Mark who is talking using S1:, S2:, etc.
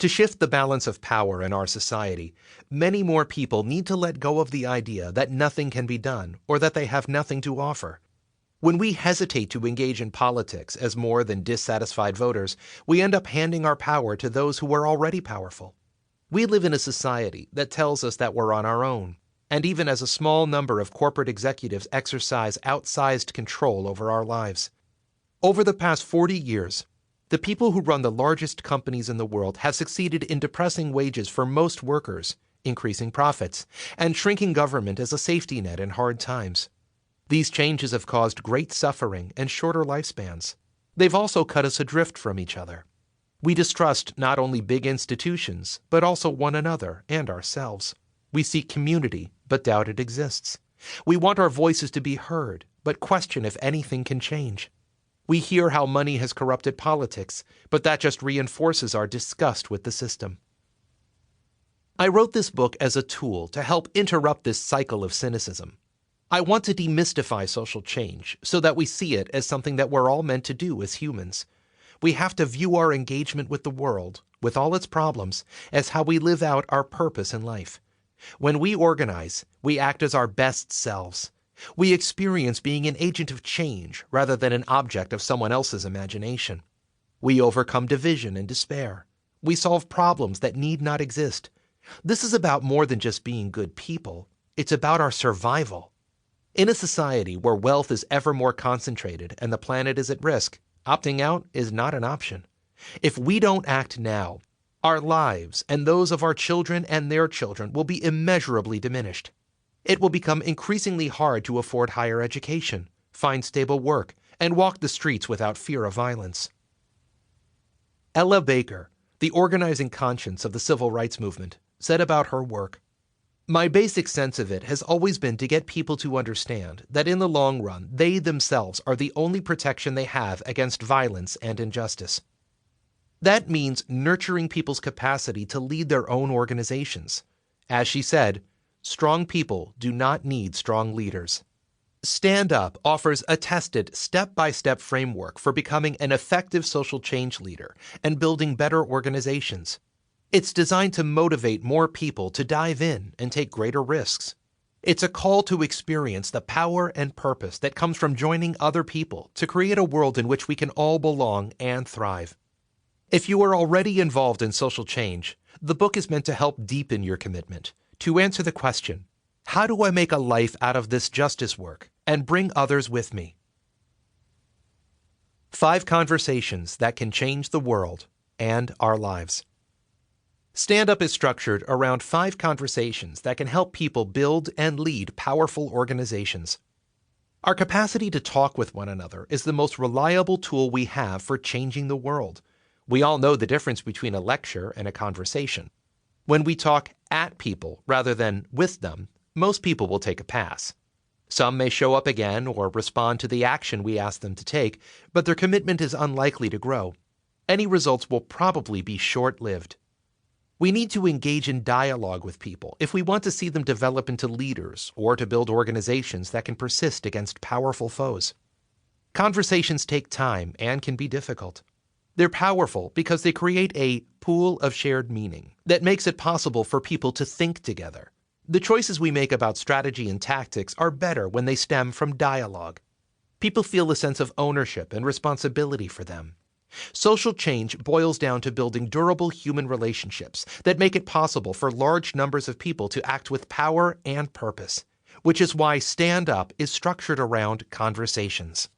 S1: To shift the balance of power in our society, many more people need to let go of the idea that nothing can be done or that they have nothing to offer. When we hesitate to engage in politics as more than dissatisfied voters, we end up handing our power to those who are already powerful. We live in a society that tells us that we're on our own, and even as a small number of corporate executives exercise outsized control over our lives. Over the past 40 years, the people who run the largest companies in the world have succeeded in depressing wages for most workers, increasing profits, and shrinking government as a safety net in hard times. These changes have caused great suffering and shorter lifespans. They've also cut us adrift from each other. We distrust not only big institutions, but also one another and ourselves. We seek community, but doubt it exists. We want our voices to be heard, but question if anything can change. We hear how money has corrupted politics, but that just reinforces our disgust with the system. I wrote this book as a tool to help interrupt this cycle of cynicism. I want to demystify social change so that we see it as something that we're all meant to do as humans. We have to view our engagement with the world, with all its problems, as how we live out our purpose in life. When we organize, we act as our best selves. We experience being an agent of change rather than an object of someone else's imagination. We overcome division and despair. We solve problems that need not exist. This is about more than just being good people. It's about our survival. In a society where wealth is ever more concentrated and the planet is at risk, opting out is not an option. If we don't act now, our lives and those of our children and their children will be immeasurably diminished. It will become increasingly hard to afford higher education, find stable work, and walk the streets without fear of violence. Ella Baker, the organizing conscience of the civil rights movement, said about her work, "My basic sense of it has always been to get people to understand that in the long run, they themselves are the only protection they have against violence and injustice. That means nurturing people's capacity to lead their own organizations. As she said, strong people do not need strong leaders." Stand Up offers a tested, step-by-step framework for becoming an effective social change leader and building better organizations. It's designed to motivate more people to dive in and take greater risks. It's a call to experience the power and purpose that comes from joining other people to create a world in which we can all belong and thrive. If you are already involved in social change, the book is meant to help deepen your commitment, to answer the question, how do I make a life out of this justice work and bring others with me? 5 conversations that can change the world and our lives. Stand Up is structured around 5 conversations that can help people build and lead powerful organizations. Our capacity to talk with one another is the most reliable tool we have for changing the world. We all know the difference between a lecture and a conversation. When we talk at people rather than with them, most people will take a pass. Some may show up again or respond to the action we ask them to take, but their commitment is unlikely to grow. Any results will probably be short-lived. We need to engage in dialogue with people if we want to see them develop into leaders or to build organizations that can persist against powerful foes. Conversations take time and can be difficult. They're powerful because they create a pool of shared meaning that makes it possible for people to think together. The choices we make about strategy and tactics are better when they stem from dialogue. People feel a sense of ownership and responsibility for them. Social change boils down to building durable human relationships that make it possible for large numbers of people to act with power and purpose, which is why Stand Up is structured around conversations.